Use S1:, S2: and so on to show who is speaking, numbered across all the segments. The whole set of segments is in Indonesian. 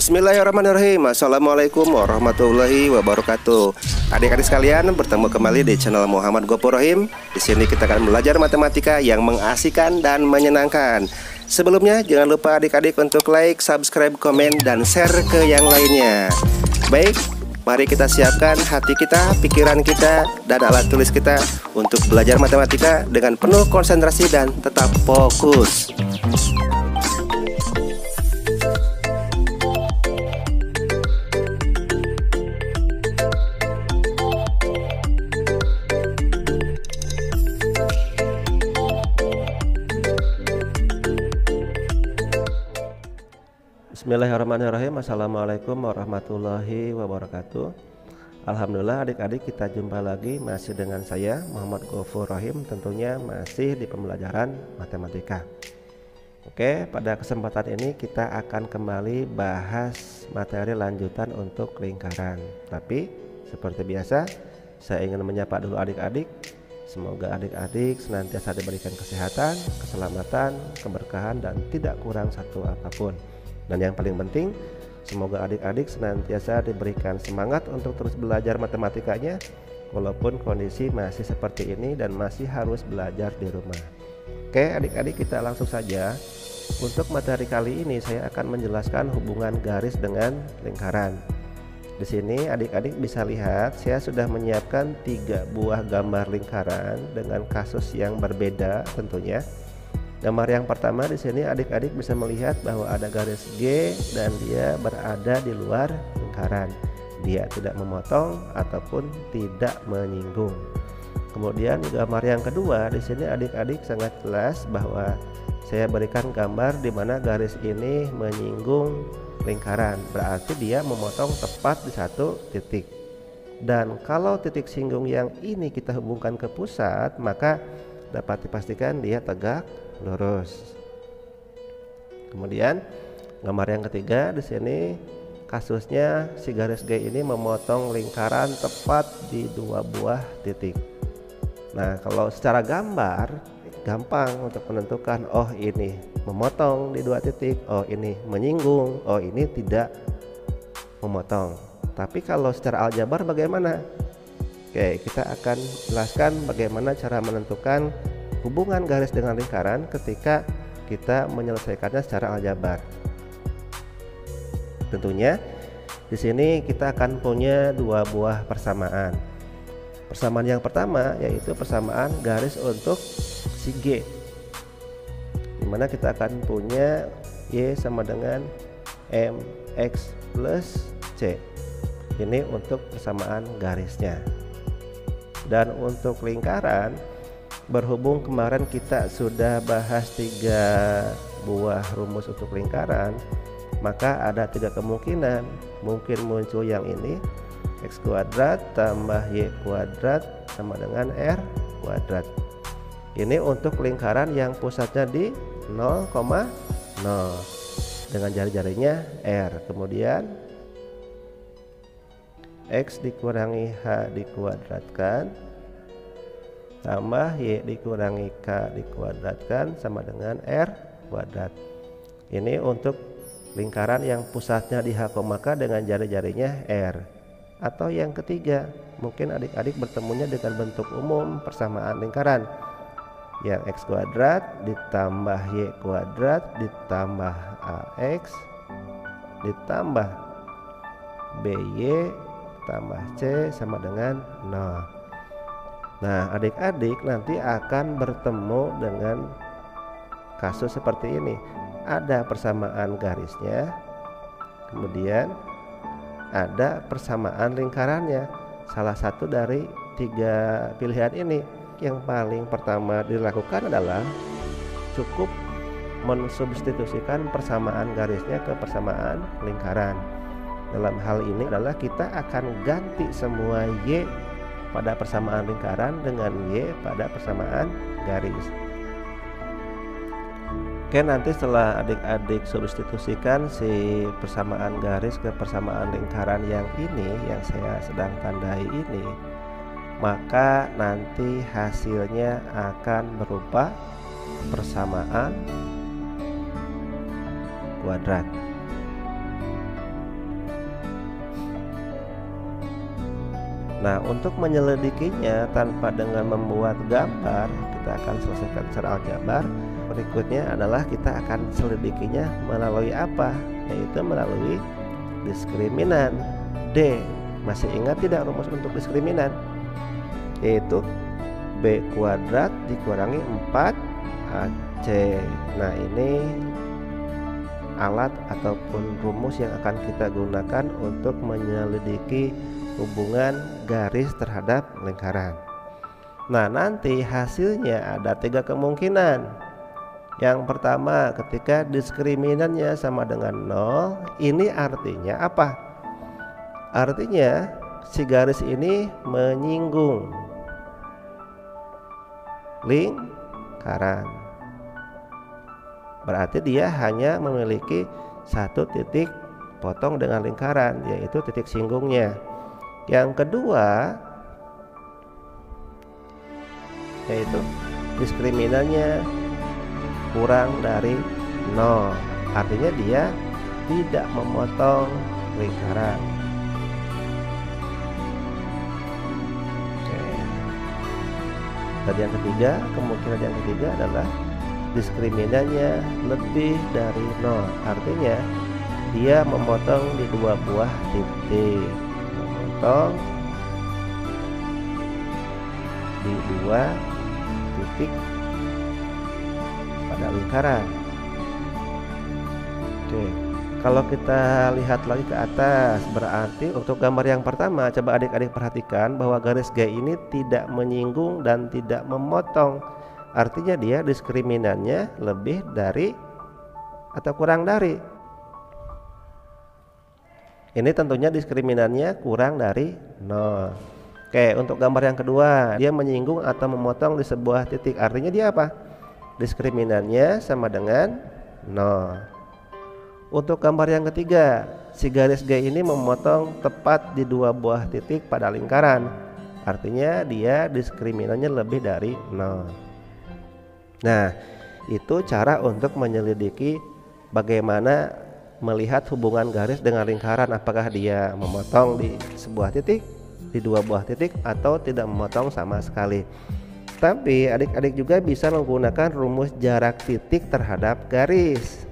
S1: Bismillahirrahmanirrahim. Assalamualaikum warahmatullahi wabarakatuh. Adik-adik sekalian, bertemu kembali di channel Muhammad Gopur Rahim. Di sini kita akan belajar matematika yang mengasihkan dan menyenangkan. Sebelumnya jangan lupa adik-adik untuk like, subscribe, komen, dan share ke yang lainnya. Baik, mari kita siapkan hati kita, pikiran kita, dan alat tulis kita untuk belajar matematika dengan penuh konsentrasi dan tetap fokus. Bismillahirrahmanirrahim. Assalamualaikum warahmatullahi wabarakatuh. Alhamdulillah adik-adik, kita jumpa lagi masih dengan saya Muhammad Gopur Rahim, tentunya masih di pembelajaran matematika. Oke, pada kesempatan ini kita akan kembali bahas materi lanjutan untuk lingkaran. Tapi seperti biasa, saya ingin menyapa dulu adik-adik. Semoga adik-adik senantiasa diberikan kesehatan, keselamatan, keberkahan, dan tidak kurang satu apapun. Dan yang paling penting, semoga adik-adik senantiasa diberikan semangat untuk terus belajar matematikanya walaupun kondisi masih seperti ini dan masih harus belajar di rumah. Oke adik-adik, kita langsung saja. Untuk materi kali ini saya akan menjelaskan hubungan garis dengan lingkaran. Di sini adik-adik bisa lihat saya sudah menyiapkan 3 buah gambar lingkaran dengan kasus yang berbeda tentunya. Gambar yang pertama di sini adik-adik bisa melihat bahwa ada garis G dan dia berada di luar lingkaran. Dia tidak memotong ataupun tidak menyinggung. Kemudian gambar yang kedua di sini adik-adik sangat jelas bahwa saya berikan gambar di mana garis ini menyinggung lingkaran. Berarti dia memotong tepat di satu titik. Dan kalau titik singgung yang ini kita hubungkan ke pusat, maka dapat dipastikan dia tegak lurus. Kemudian gambar yang ketiga di sini kasusnya si garis G ini memotong lingkaran tepat di 2 buah titik. Nah, kalau secara gambar gampang untuk menentukan, oh ini memotong di 2 titik, oh ini menyinggung, oh ini tidak memotong. Tapi kalau secara aljabar bagaimana? Oke, kita akan jelaskan bagaimana cara menentukan hubungan garis dengan lingkaran ketika kita menyelesaikannya secara aljabar. Tentunya di sini kita akan punya 2 buah persamaan. Persamaan yang pertama yaitu persamaan garis untuk si G, dimana kita akan punya Y sama dengan MX plus C. Ini untuk persamaan garisnya. Dan untuk lingkaran, berhubung kemarin kita sudah bahas 3 buah rumus untuk lingkaran, maka ada 3 kemungkinan. Mungkin muncul yang ini, X kuadrat tambah Y kuadrat sama dengan R kuadrat. Ini untuk lingkaran yang pusatnya di 0,0 dengan jari-jarinya R. Kemudian X dikurangi H dikuadratkan tambah Y dikurangi K dikuadratkan sama dengan R kuadrat. Ini untuk lingkaran yang pusatnya di H, K dengan jari-jarinya R. Atau yang ketiga, mungkin adik-adik bertemunya dengan bentuk umum persamaan lingkaran yang X kuadrat ditambah Y kuadrat ditambah AX ditambah BY tambah C sama dengan 0. Nah, adik-adik nanti akan bertemu dengan kasus seperti ini. Ada persamaan garisnya, kemudian ada persamaan lingkarannya. Salah satu dari 3 pilihan ini. Yang paling pertama dilakukan adalah cukup mensubstitusikan persamaan garisnya ke persamaan lingkaran. Dalam hal ini adalah kita akan ganti semua Y pada persamaan lingkaran dengan Y pada persamaan garis. Oke, nanti setelah adik-adik substitusikan si persamaan garis ke persamaan lingkaran yang ini, yang saya sedang tandai ini, maka nanti hasilnya akan berupa persamaan kuadrat. Nah, untuk menyelidikinya tanpa dengan membuat gambar, kita akan selesaikan secara aljabar. Berikutnya adalah kita akan selidikinya melalui apa? Yaitu melalui diskriminan. D. Masih ingat tidak rumus untuk diskriminan? Yaitu B kuadrat dikurangi 4AC. Nah, ini alat ataupun rumus yang akan kita gunakan untuk menyelidiki hubungan garis terhadap lingkaran. Nah, nanti hasilnya ada 3 kemungkinan. Yang pertama, ketika diskriminannya sama dengan 0, ini artinya apa? Artinya si garis ini menyinggung lingkaran. Berarti dia hanya memiliki satu titik potong dengan lingkaran, yaitu titik singgungnya. Yang kedua, yaitu diskriminannya kurang dari 0, artinya dia tidak memotong lingkaran. Oke. Dan yang ketiga, kemungkinan yang ketiga adalah diskriminannya lebih dari 0, artinya dia memotong di 2 buah titik, memotong di 2 titik pada lingkaran. Oke, kalau kita lihat lagi ke atas, berarti untuk gambar yang pertama, coba adik-adik perhatikan bahwa garis G ini tidak menyinggung dan tidak memotong. Artinya dia diskriminannya lebih dari atau kurang dari. Ini tentunya diskriminannya kurang dari 0. Oke, untuk gambar yang kedua, dia menyinggung atau memotong di sebuah titik. Artinya dia apa? Diskriminannya sama dengan 0. Untuk gambar yang ketiga, si garis G ini memotong tepat di 2 buah titik pada lingkaran. Artinya dia diskriminannya lebih dari 0. Nah, itu cara untuk menyelidiki bagaimana melihat hubungan garis dengan lingkaran, apakah dia memotong di sebuah titik, di 2 buah titik, atau tidak memotong sama sekali. Tapi adik-adik juga bisa menggunakan rumus jarak titik terhadap garis.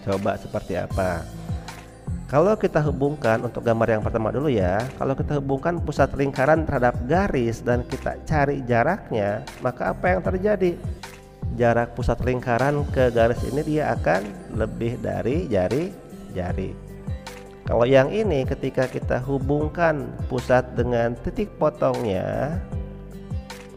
S1: Coba seperti apa? Kalau kita hubungkan, untuk gambar yang pertama dulu ya, kalau kita hubungkan pusat lingkaran terhadap garis dan kita cari jaraknya, maka apa yang terjadi? Jarak pusat lingkaran ke garis ini dia akan lebih dari jari. Kalau yang ini, ketika kita hubungkan pusat dengan titik potongnya,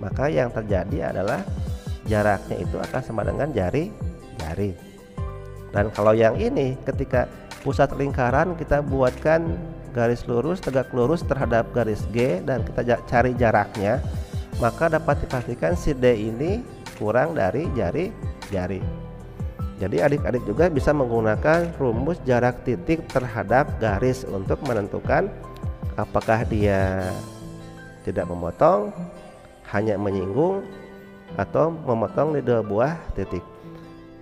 S1: maka yang terjadi adalah jaraknya itu akan sama dengan jari. Dan kalau yang ini, ketika pusat lingkaran kita buatkan garis lurus, tegak lurus terhadap garis G dan kita cari jaraknya, maka dapat dipastikan si D ini kurang dari jari. Jadi adik-adik juga bisa menggunakan rumus jarak titik terhadap garis untuk menentukan apakah dia tidak memotong, hanya menyinggung, atau memotong di 2 buah titik.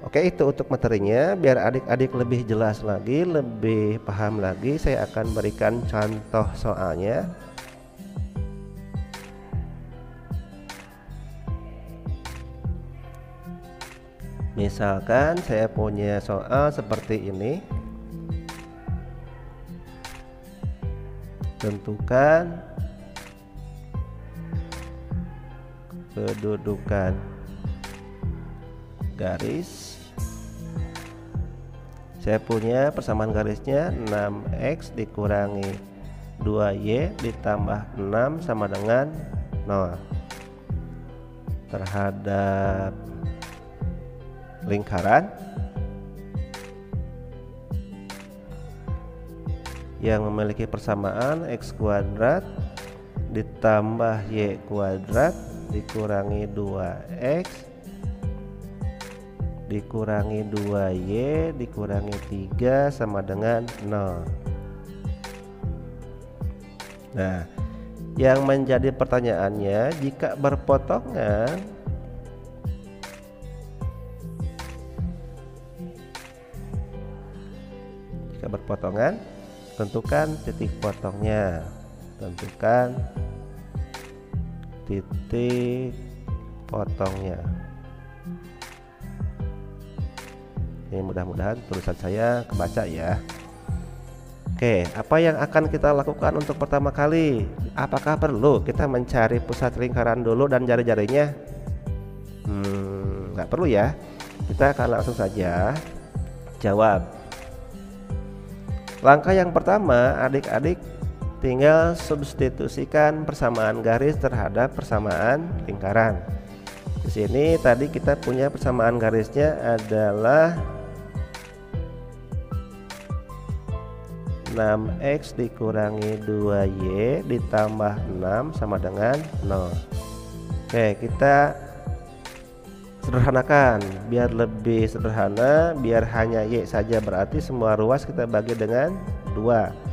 S1: Oke, itu untuk materinya. Biar adik-adik lebih jelas lagi, lebih paham lagi, saya akan berikan contoh soalnya. Misalkan saya punya soal seperti ini. Tentukan kedudukan garis. Saya punya persamaan garisnya 6x dikurangi 2y ditambah 6 sama dengan 0 terhadap lingkaran yang memiliki persamaan x kuadrat ditambah y kuadrat dikurangi 2x dikurangi 2y dikurangi 3 sama dengan 0. Nah, yang menjadi pertanyaannya, jika berpotongan tentukan titik potongnya. tentukan titik potongnya. Ini mudah-mudahan tulisan saya kebaca ya. Oke, apa yang akan kita lakukan untuk pertama kali? Apakah perlu kita mencari pusat lingkaran dulu dan jari-jarinya? Nggak perlu ya. Kita akan langsung saja jawab. Langkah yang pertama, adik-adik tinggal substitusikan persamaan garis terhadap persamaan lingkaran. Di sini tadi kita punya persamaan garisnya adalah 6x dikurangi 2y ditambah 6 sama dengan 0. Oke, kita sederhanakan biar lebih sederhana, biar hanya y saja, berarti semua ruas kita bagi dengan 2.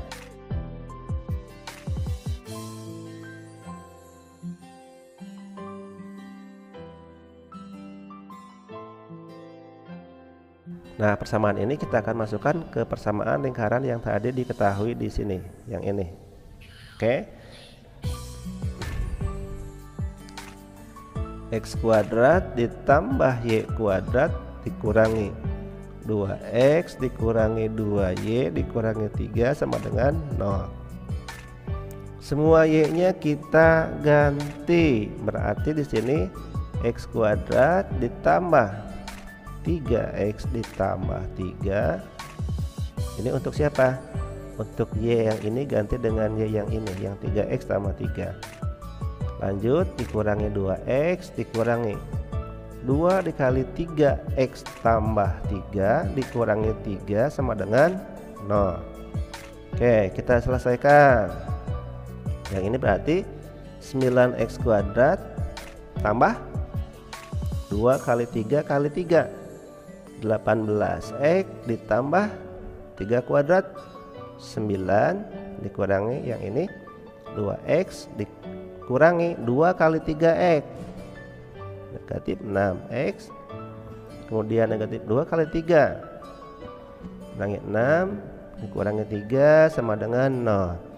S1: Nah, persamaan ini kita akan masukkan ke persamaan lingkaran yang tadi diketahui di sini, yang ini. Oke. X kuadrat ditambah y kuadrat dikurangi 2x dikurangi 2y dikurangi 3 sama dengan 0. Semua y-nya kita ganti, berarti di sini x kuadrat ditambah 3x ditambah 3. Ini untuk siapa? Untuk y yang ini ganti dengan y yang ini, yang 3x tambah 3. Lanjut, dikurangi 2x dikurangi 2 dikali 3x tambah 3 dikurangi 3 sama dengan 0. Oke, kita selesaikan. Yang ini berarti 9x kuadrat tambah 2 kali 3 kali 3, 18x ditambah 3 kuadrat 9 dikurangi yang ini 2x dikurangi 2 kali 3x negatif 6x, kemudian negatif 2 kali 3 kurangi 6 dikurangi 3 sama dengan 0.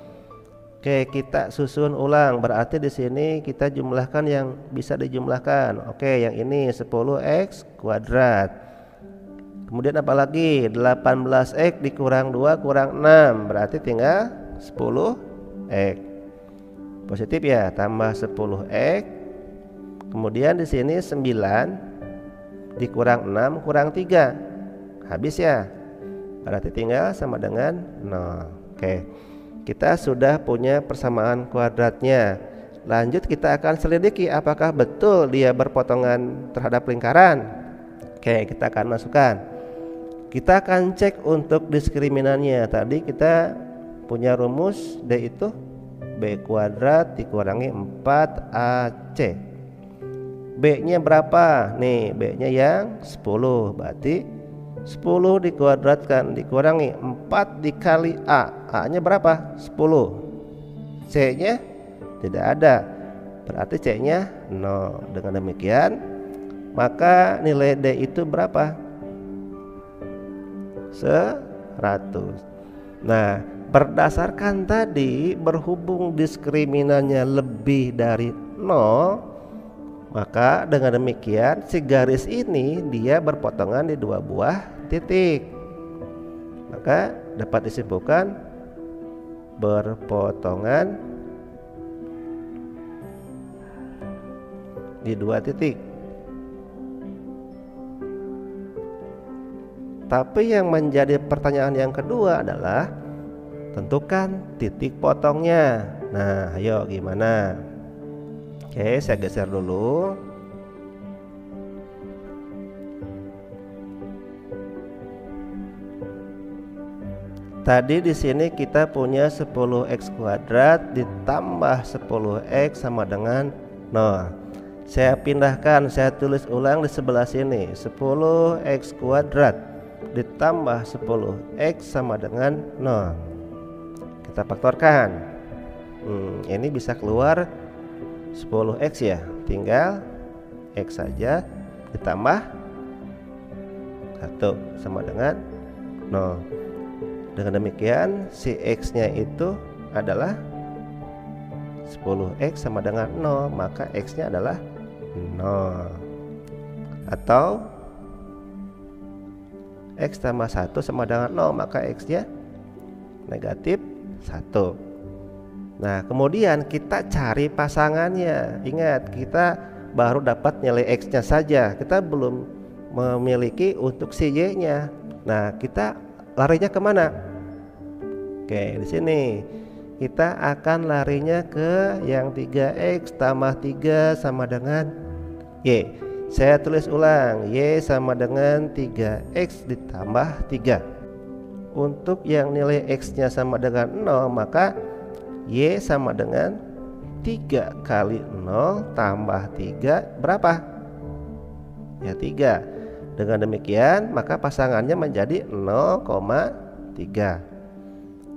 S1: Oke, kita susun ulang, berarti di sini kita jumlahkan yang bisa dijumlahkan. Oke, yang ini 10x kuadrat. Kemudian apalagi 18x dikurang 2 kurang 6, berarti tinggal 10x. Positif ya, tambah 10x. Kemudian di sini 9 dikurang 6 kurang 3. Habis ya. Berarti tinggal sama dengan 0. Oke. Kita sudah punya persamaan kuadratnya. Lanjut kita akan selidiki apakah betul dia berpotongan terhadap lingkaran. Oke, kita akan masukkan. Kita akan cek untuk diskriminannya. Tadi kita punya rumus D itu B kuadrat dikurangi 4AC. B nya berapa? Nih, B nya yang 10. Berarti 10 dikuadratkan dikurangi 4 dikali A. A nya berapa? 10. C nya tidak ada, berarti C nya 0. Dengan demikian maka nilai D itu berapa? 100. Nah, berdasarkan tadi berhubung diskriminannya lebih dari 0, maka dengan demikian si garis ini dia berpotongan di 2 buah titik. Maka dapat disimpulkan berpotongan di 2 titik. Tapi yang menjadi pertanyaan yang kedua adalah tentukan titik potongnya. Nah, ayo gimana? Oke, saya geser dulu. Tadi di sini kita punya 10x kuadrat ditambah 10x sama dengan 0. Saya pindahkan, saya tulis ulang di sebelah sini. 10x kuadrat ditambah 10x sama dengan 0. Kita faktorkan. Ini bisa keluar 10x ya. Tinggal x saja ditambah 1 sama dengan 0. Dengan demikian si x nya itu adalah 10x sama dengan 0, maka x-nya adalah 0. Atau x tambah 1 sama dengan 0, maka x-nya negatif 1. Nah, kemudian kita cari pasangannya. Ingat, kita baru dapat nilai x-nya saja, kita belum memiliki untuk si y-nya. Nah, kita larinya kemana? Oke, di sini kita akan larinya ke yang 3x tambah 3 sama dengan y. Saya tulis ulang, y sama dengan 3x ditambah 3. Untuk yang nilai x-nya sama dengan 0, maka y sama dengan 3 kali 0 tambah 3 berapa? Ya, 3. Dengan demikian maka pasangannya menjadi 0,3.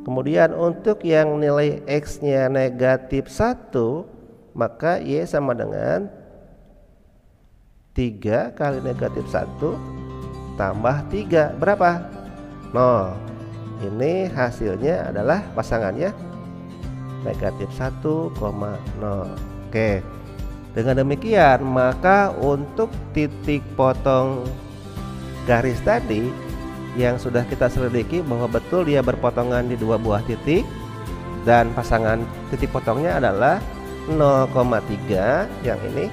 S1: Kemudian untuk yang nilai x-nya negatif 1, maka y sama dengan 3 kali negatif 1 tambah 3 berapa? 0. Ini hasilnya adalah pasangannya negatif 1,0. Oke, dengan demikian maka untuk titik potong garis tadi yang sudah kita selidiki bahwa betul dia berpotongan di dua buah titik dan pasangan titik potongnya adalah 0,3 yang ini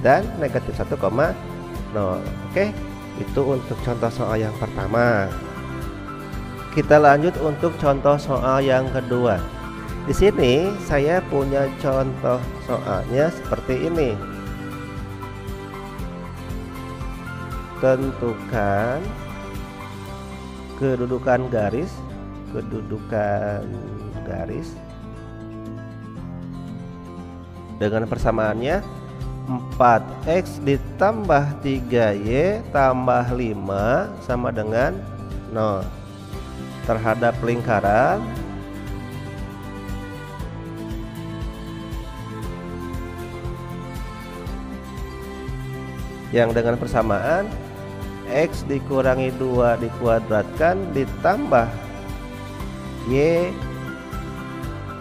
S1: dan negatif 1,0. Oke, itu untuk contoh soal yang pertama. Kita lanjut untuk contoh soal yang kedua. Di sini saya punya contoh soalnya seperti ini. Tentukan kedudukan garis dengan persamaannya 4x ditambah 3y tambah 5 sama dengan 0 terhadap lingkaran yang dengan persamaan x dikurangi 2 dikuadratkan ditambah y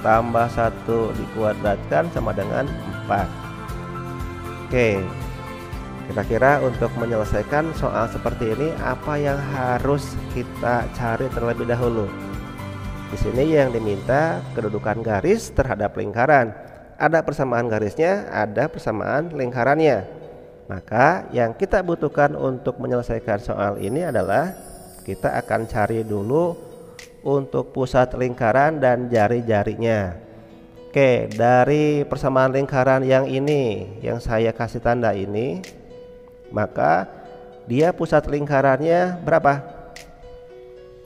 S1: tambah 1 dikuadratkan sama dengan 4. Oke, kira-kira untuk menyelesaikan soal seperti ini apa yang harus kita cari terlebih dahulu? Di sini yang diminta kedudukan garis terhadap lingkaran. Ada persamaan garisnya, ada persamaan lingkarannya. Maka yang kita butuhkan untuk menyelesaikan soal ini adalah kita akan cari dulu untuk pusat lingkaran dan jari-jarinya. Oke, dari persamaan lingkaran yang ini yang saya kasih tanda ini, maka dia pusat lingkarannya berapa?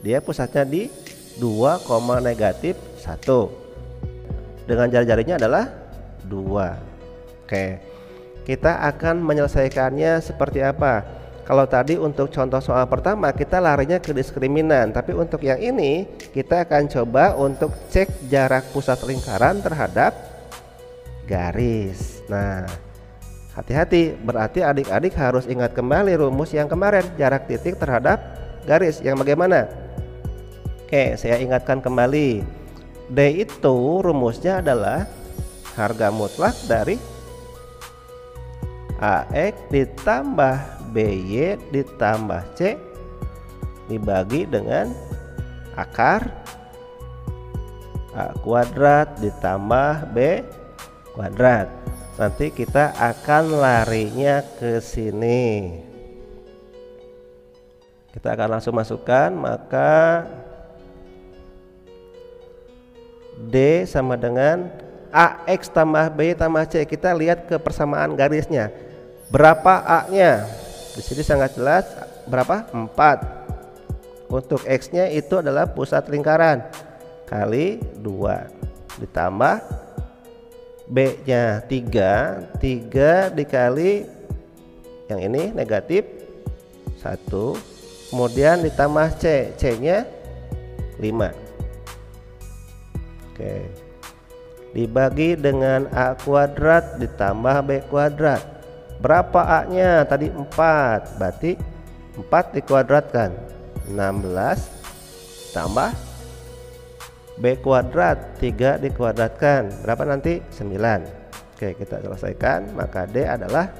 S1: Dia pusatnya di 2, negatif 1 dengan jari-jarinya adalah 2. Oke, kita akan menyelesaikannya seperti apa? Kalau tadi untuk contoh soal pertama kita larinya ke diskriminan, tapi untuk yang ini kita akan coba untuk cek jarak pusat lingkaran terhadap garis. Nah, hati-hati, berarti adik-adik harus ingat kembali rumus yang kemarin, jarak titik terhadap garis yang bagaimana? Oke, saya ingatkan kembali. D itu rumusnya adalah harga mutlak dari AX ditambah BY ditambah C dibagi dengan akar A kuadrat ditambah B kuadrat. Nanti kita akan larinya ke sini. Kita akan langsung masukkan, maka D sama dengan AX tambah B tambah C. Kita lihat ke persamaan garisnya. Berapa A-nya? Di sini sangat jelas berapa? 4. Untuk X-nya itu adalah pusat lingkaran kali 2 ditambah B-nya 3 dikali yang ini negatif 1, kemudian ditambah C-nya 5. Oke, dibagi dengan A kuadrat ditambah B kuadrat. Berapa A-nya? Tadi 4, berarti 4 dikuadratkan 16 tambah B kuadrat 3 dikuadratkan berapa nanti? 9. Oke, kita selesaikan. Maka D adalah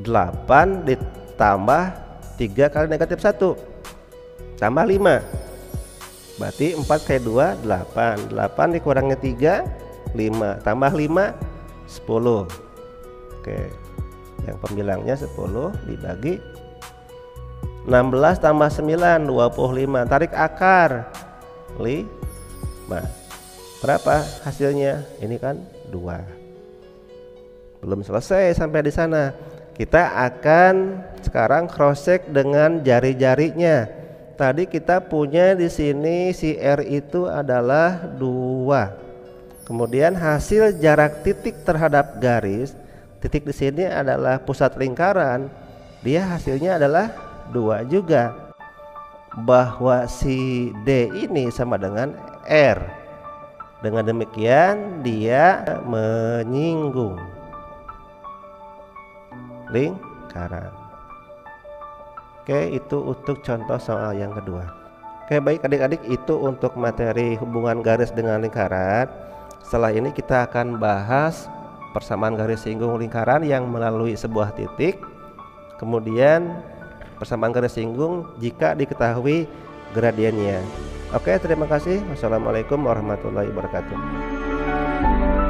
S1: 8 ditambah 3 kali negatif 1 tambah 5, berarti 4 kali 2 8. 8 dikurangnya 3 5 tambah 5 10. Oke, yang pembilangnya 10 dibagi 16 tambah 9 25, tarik akar 5. Berapa hasilnya? Ini kan 2. Belum selesai sampai di sana. Kita akan sekarang cross check dengan jari-jarinya. Tadi kita punya di sini si R itu adalah 2. Kemudian hasil jarak titik terhadap garis, titik di sini adalah pusat lingkaran, dia hasilnya adalah 2 juga. Bahwa si D ini sama dengan R. Dengan demikian dia menyinggung lingkaran. Oke, itu untuk contoh soal yang kedua. Oke, baik adik-adik, itu untuk materi hubungan garis dengan lingkaran. Setelah ini kita akan bahas persamaan garis singgung lingkaran yang melalui sebuah titik. Kemudian persamaan garis singgung jika diketahui gradiennya. Oke, terima kasih. Wassalamualaikum warahmatullahi wabarakatuh.